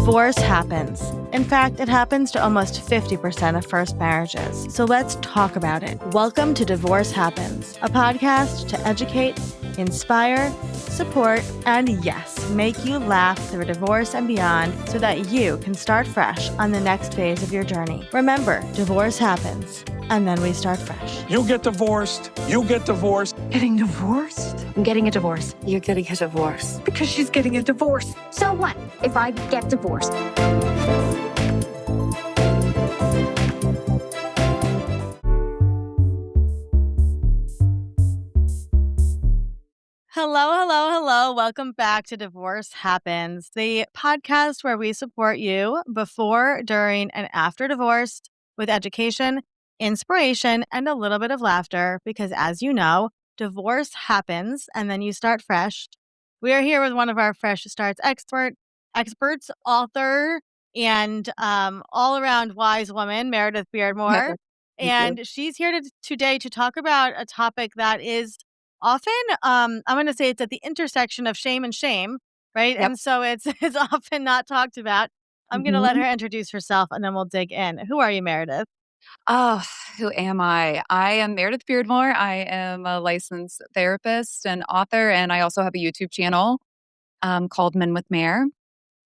Divorce happens. In fact, it happens to almost 50% of first marriages. So let's talk about it. Welcome to Divorce Happens, a podcast to educate, inspire, support, and yes, make you laugh through divorce and beyond so that you can start fresh on the next phase of your journey. Remember, divorce happens, and then we start fresh. You get divorced. You get divorced. Getting divorced? I'm getting a divorce. You're getting a divorce. Because she's getting a divorce. So what if I get divorced? Hello. Welcome back to Divorce Happens, the podcast where we support you before, during, and after divorce with education, inspiration, and a little bit of laughter because, as you know, divorce happens and then you start fresh. We are here with one of our Fresh Starts experts, author, and all-around wise woman, Meredith Beardmore. And she's here today to talk about a topic that is often, I'm going to say it's at the intersection of shame and shame, right? Yep. And so it's often not talked about. I'm going to let her introduce herself and then we'll dig in. Who are you, Meredith? Oh, who am I? I am Meredith Beardmore. I am a licensed therapist and author, and I also have a YouTube channel called Men with Mare.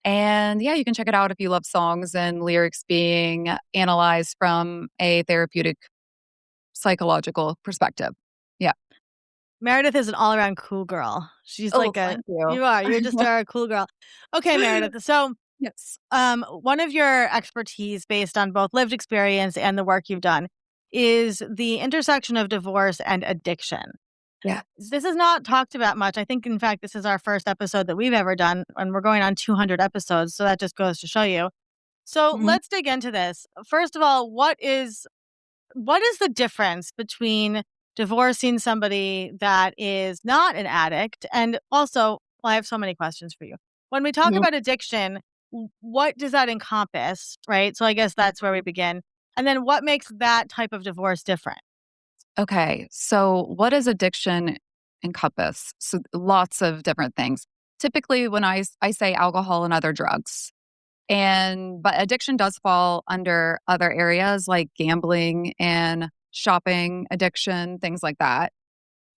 And yeah, you can check it out if you love songs and lyrics being analyzed from a therapeutic psychological perspective. Yeah. Meredith is an all-around cool girl. She's thank you. You're just a cool girl. Okay, Meredith. So Yes. one of your expertise based on both lived experience and the work you've done is the intersection of divorce and addiction. Yeah. This is not talked about much. I think, in fact, this is our first episode that we've ever done, and we're going on 200 episodes. So that just goes to show you. So let's dig into this. First of all, what is the difference between divorcing somebody that is not an addict? And also, well, I have so many questions for you. When we talk about addiction, what does that encompass, right? So I guess that's where we begin. And then what makes that type of divorce different? Okay. So what does addiction encompass? So lots of different things. Typically when I say alcohol and other drugs. But addiction does fall under other areas like gambling and shopping addiction, things like that.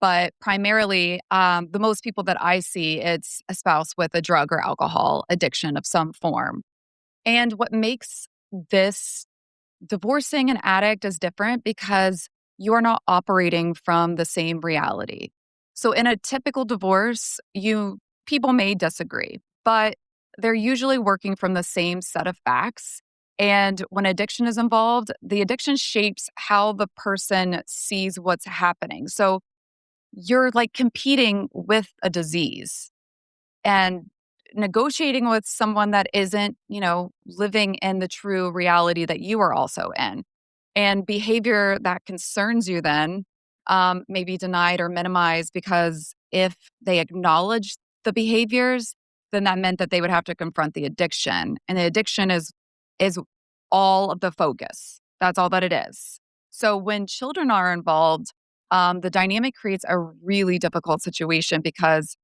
But primarily, the most people that I see, it's a spouse with a drug or alcohol addiction of some form. And what makes this divorcing an addict is different because you are not operating from the same reality. So in a typical divorce, people may disagree, but they're usually working from the same set of facts. And when addiction is involved, the addiction shapes how the person sees what's happening. So you're like competing with a disease and negotiating with someone that isn't, living in the true reality that you are also in. And behavior that concerns you then may be denied or minimized because if they acknowledge the behaviors, then that meant that they would have to confront the addiction. And the addiction is all of the focus. That's all that it is. So when children are involved, the dynamic creates a really difficult situation because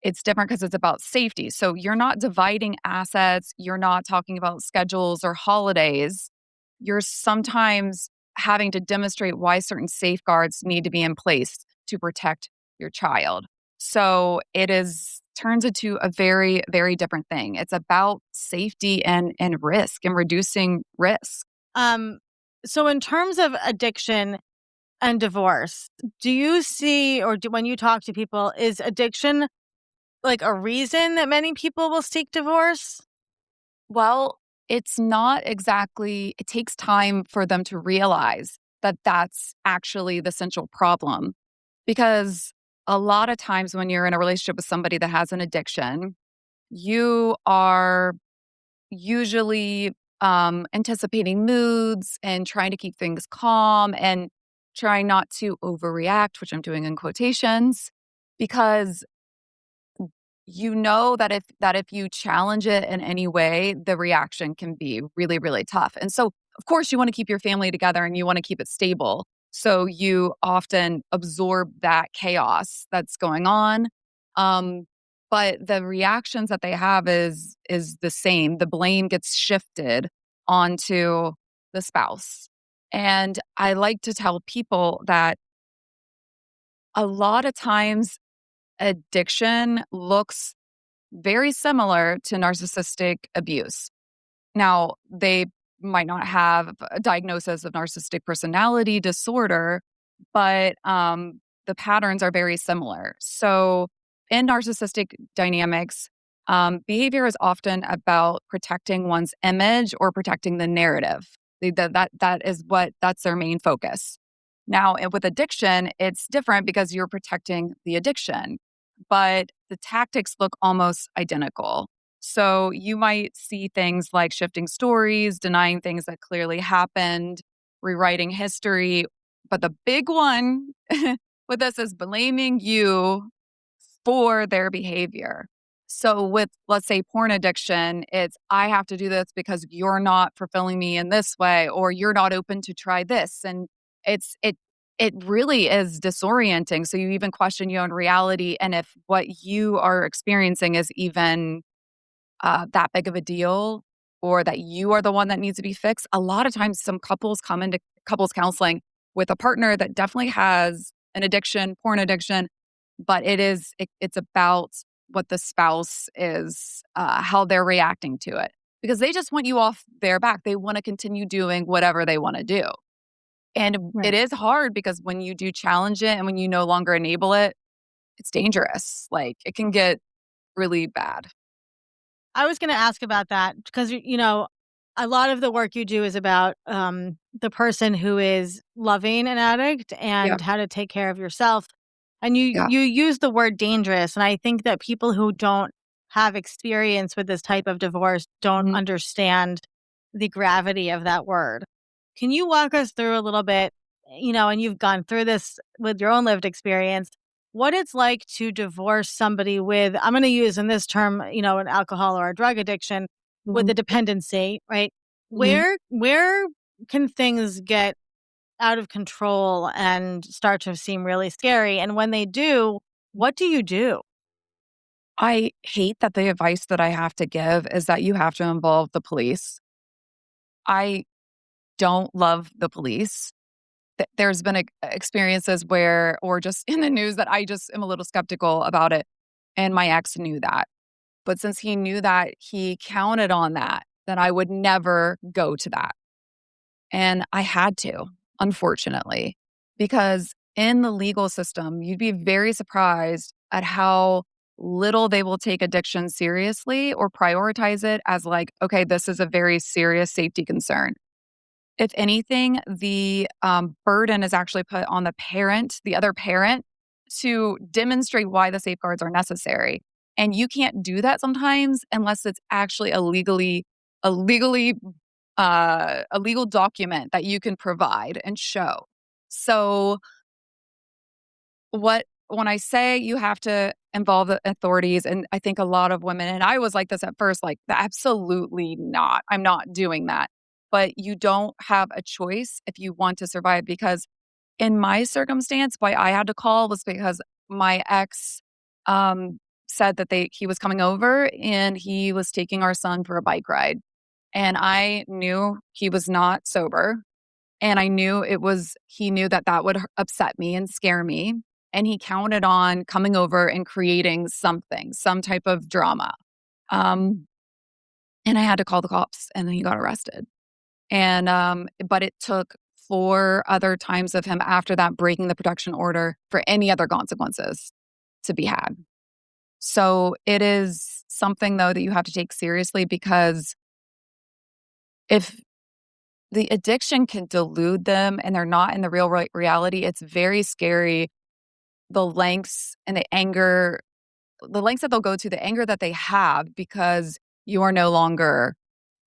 it's different because it's about safety. So you're not dividing assets. You're not talking about schedules or holidays. You're sometimes having to demonstrate why certain safeguards need to be in place to protect your child. So turns into a very, very different thing. It's about safety and risk and reducing risk. So in terms of addiction and divorce, do you see, when you talk to people, is addiction like a reason that many people will seek divorce? Well, it's not exactly, it takes time for them to realize that that's actually the central problem. Because a lot of times when you're in a relationship with somebody that has an addiction, you are usually anticipating moods and trying to keep things calm and trying not to overreact, which I'm doing in quotations, because you know that if you challenge it in any way, the reaction can be really, really tough. And so, of course, you want to keep your family together and you want to keep it stable. So you often absorb that chaos that's going on. but the reactions that they have is the same. The blame gets shifted onto the spouse. And I like to tell people that a lot of times addiction looks very similar to narcissistic abuse. Now, they might not have a diagnosis of narcissistic personality disorder, but the patterns are very similar. So, in narcissistic dynamics, behavior is often about protecting one's image or protecting the narrative. That's their main focus. Now, with addiction, it's different because you're protecting the addiction, but the tactics look almost identical. So you might see things like shifting stories, denying things that clearly happened, rewriting history. But the big one with this is blaming you for their behavior. So with, let's say, porn addiction, it's I have to do this because you're not fulfilling me in this way, or you're not open to try this. And it's it really is disorienting. So you even question your own reality and if what you are experiencing is even that big of a deal, or that you are the one that needs to be fixed. A lot of times, some couples come into couples counseling with a partner that definitely has an addiction, porn addiction, but it's about what the spouse is, how they're reacting to it, because they just want you off their back. They want to continue doing whatever they want to do. And it Right. is hard because when you do challenge it and when you no longer enable it, it's dangerous. Like it can get really bad. I was gonna ask about that because, a lot of the work you do is about, the person who is loving an addict Yeah. and how to take care of yourself, and you Yeah. you use the word dangerous, and I think that people who don't have experience with this type of divorce don't Mhm. understand the gravity of that word. Can you walk us through a little bit, and you've gone through this with your own lived experience, what it's like to divorce somebody with, I'm gonna use in this term, an alcohol or a drug addiction with Mhm. a dependency, right? Mhm. Where can things get out of control and start to seem really scary? And when they do, what do you do? I hate that the advice that I have to give is that you have to involve the police. I don't love the police. There's been experiences where, or just in the news, that I just am a little skeptical about it. And my ex knew that. But since he knew that, he counted on that I would never go to that. And I had to, unfortunately, because in the legal system, you'd be very surprised at how little they will take addiction seriously or prioritize it as like, okay, this is a very serious safety concern. If anything, the burden is actually put on the parent, the other parent, to demonstrate why the safeguards are necessary. And you can't do that sometimes unless it's actually a legally a legal document that you can provide and show. So when I say you have to involve the authorities, and I think a lot of women, and I was like this at first, like, absolutely not. I'm not doing that. But you don't have a choice if you want to survive, because in my circumstance, why I had to call was because my ex said that he was coming over and he was taking our son for a bike ride. And I knew he was not sober. And I knew he knew that that would upset me and scare me. And he counted on coming over and creating something, some type of drama. Um, and I had to call the cops and then he got arrested. And, but it took 4 other times of him after that breaking the protection order for any other consequences to be had. So it is something, though, that you have to take seriously, because if the addiction can delude them and they're not in the real reality, it's very scary. The lengths and the lengths that they'll go to, the anger that they have because you are no longer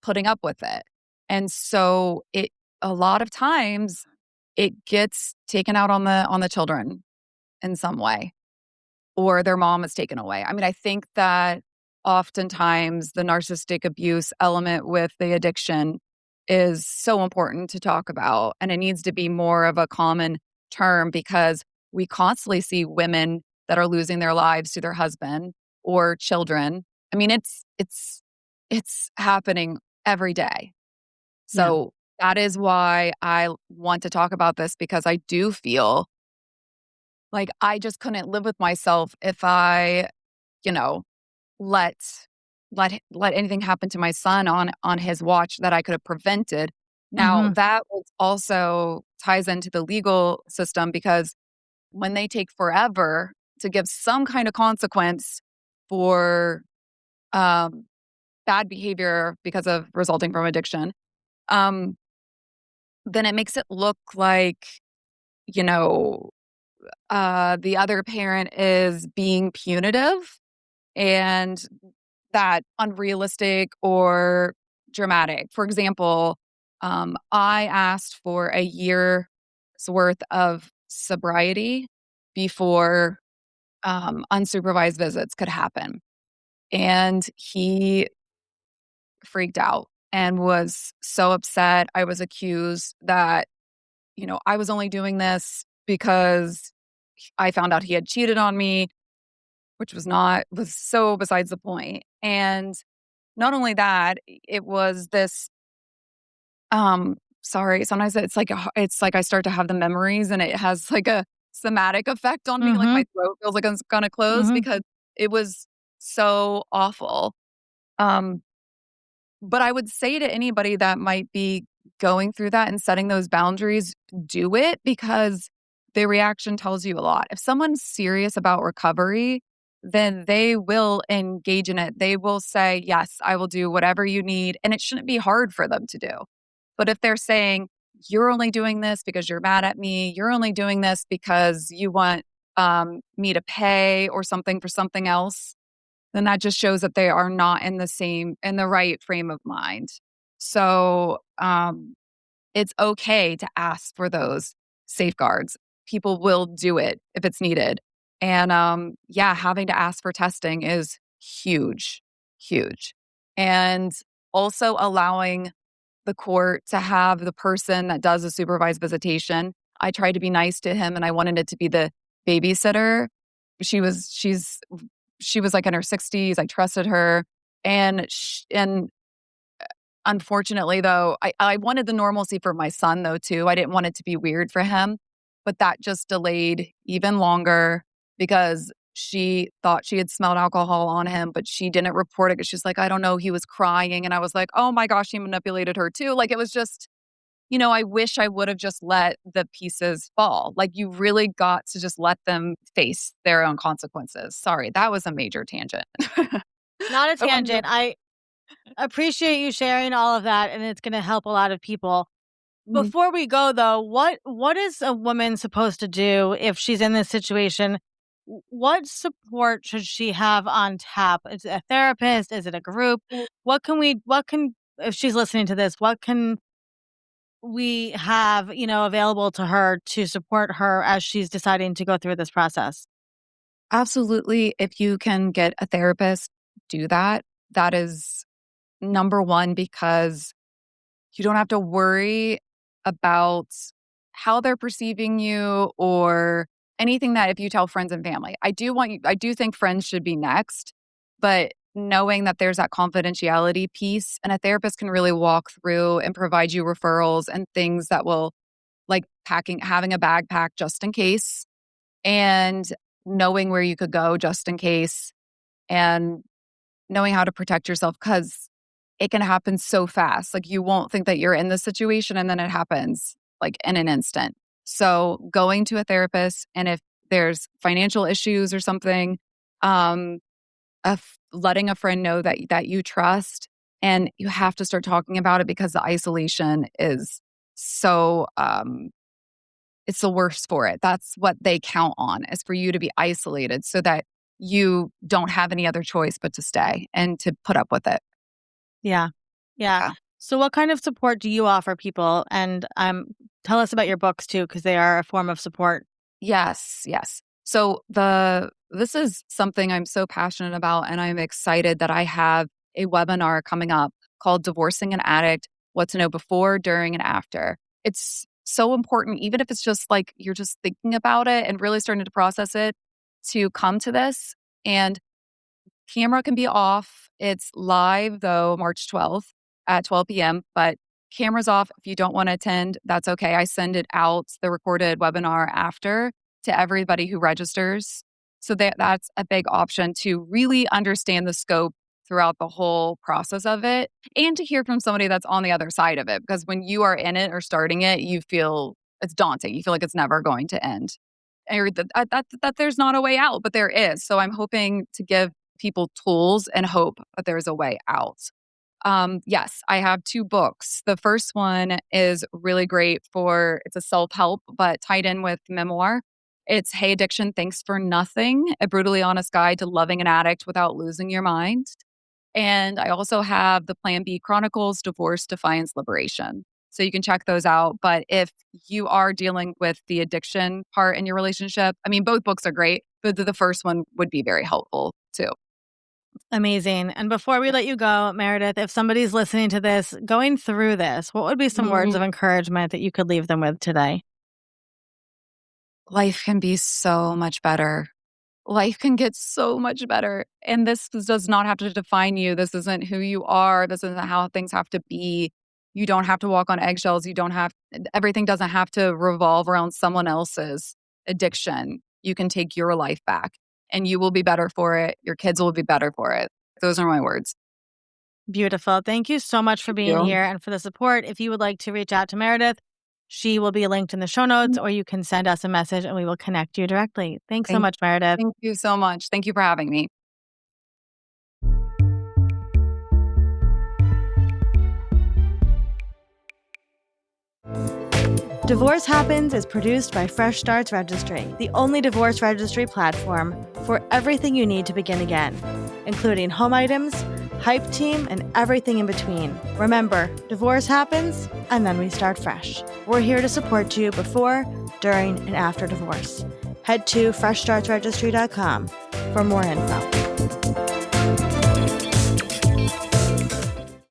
putting up with it. And so a lot of times it gets taken out on the children in some way, or their mom is taken away. I mean, I think that oftentimes the narcissistic abuse element with the addiction is so important to talk about. And it needs to be more of a common term, because we constantly see women that are losing their lives to their husband. or children. I mean, it's happening every day. Yeah. So that is why I want to talk about this, because I do feel like I just couldn't live with myself if I, you know, let let anything happen to my son on his watch that I could have prevented. Now, Mhm. that was also ties into the legal system, because when they take forever to give some kind of consequence for um, bad behavior because of resulting from addiction, um, then it makes it look like, you know, the other parent is being punitive, and that unrealistic or dramatic. For example, I asked for a year's worth of sobriety before unsupervised visits could happen. And he freaked out and was so upset. I was accused that, I was only doing this because I found out he had cheated on me, which was so besides the point. And not only that, it was this sorry, sometimes it's like I start to have the memories, and it has like a somatic effect on me, like my Mhm. throat feels like it's gonna close Mhm. because it was so awful. Um, but I would say to anybody that might be going through that and setting those boundaries, do it, because the reaction tells you a lot. If someone's serious about recovery, then they will engage in it. They will say, "Yes, I will do whatever you need." And it shouldn't be hard for them to do. But if they're saying, "You're only doing this because you're mad at me, you're only doing this because you want me to pay or something for something else," then that just shows that they are not in the right frame of mind. So, it's okay to ask for those safeguards. People will do it if it's needed. And, yeah, having to ask for testing is huge, huge. And also allowing the court to have the person that does a supervised visitation. I tried to be nice to him, and I wanted it to be the babysitter. She was like in her 60s. I trusted her. And unfortunately, though, I wanted the normalcy for my son, though, too. I didn't want it to be weird for him, but that just delayed even longer because she thought she had smelled alcohol on him, but she didn't report it because she's like, "I don't know, he was crying." And I was like, "Oh my gosh, he manipulated her too." Like, it was just, I wish I would have just let the pieces fall. Like, you really got to just let them face their own consequences. Sorry, that was a major tangent. Not a I wanted to tangent. I appreciate you sharing all of that, and it's gonna help a lot of people. Mhm. Before we go though, what is a woman supposed to do if she's in this situation? What support should she have on tap? Is it a therapist? Is it a group? What can if she's listening to this, what can we have, available to her to support her as she's deciding to go through this process? Absolutely. If you can get a therapist, do that. That is number one, because you don't have to worry about how they're perceiving you or anything that if you tell friends and family. I do think friends should be next, but knowing that there's that confidentiality piece, and a therapist can really walk through and provide you referrals and things that will, like having a bag packed just in case, and knowing where you could go just in case, and knowing how to protect yourself, because it can happen so fast. Like, you won't think that you're in this situation, and then it happens like in an instant. So going to a therapist, and if there's financial issues or something, um, letting a friend know that you trust, and you have to start talking about it, because the isolation is so it's the worst for it. That's what they count on, is for you to be isolated so that you don't have any other choice but to stay and to put up with it. Yeah. Yeah. Yeah. So what kind of support do you offer people? And tell us about your books too, because they are a form of support. Yes, yes. So this is something I'm so passionate about, and I'm excited that I have a webinar coming up called Divorcing an Addict: What to Know Before, During, and After. It's so important, even if it's just like you're just thinking about it and really starting to process it, to come to this. And Camera can be off. It's live, though, March 12th at 12 p.m., but camera's off. If you don't want to attend, that's okay. I send it out, the recorded webinar after, to everybody who registers. So that's a big option to really understand the scope throughout the whole process of it and to hear from somebody that's on the other side of it. Because when you are in it or starting it, you feel it's daunting. You feel like it's never going to end. Or that there's not a way out, but there is. So I'm hoping to give people tools and hope that there's a way out. Yes, I have 2 books. The first one is really great it's a self-help, but tied in with memoir. It's Hey Addiction, Thanks for Nothing, a brutally honest guide to loving an addict without losing your mind. And I also have the Plan B Chronicles, Divorce, Defiance, Liberation. So you can check those out. But if you are dealing with the addiction part in your relationship, I mean, both books are great, but the first one would be very helpful too. Amazing. And before we let you go, Meredith, if somebody's listening to this, going through this, what would be some words of encouragement that you could leave them with today? Life can be so much better. Life can get so much better. And this does not have to define you. This isn't who you are. This isn't how things have to be. You don't have to walk on eggshells. Everything doesn't have to revolve around someone else's addiction. You can take your life back and you will be better for it. Your kids will be better for it. Those are my words. Beautiful. Thank you so much for being you. here and for the support. If you would like to reach out to Meredith, she will be linked in the show notes, or you can send us a message and we will connect you directly. Thanks so much, Meredith. Thank you so much. Thank you for having me. Divorce Happens is produced by Fresh Starts Registry, the only divorce registry platform for everything you need to begin again, including home items, hype team, and everything in between. Remember, divorce happens, and then we start fresh. We're here to support you before, during, and after divorce. Head to freshstartsregistry.com for more info.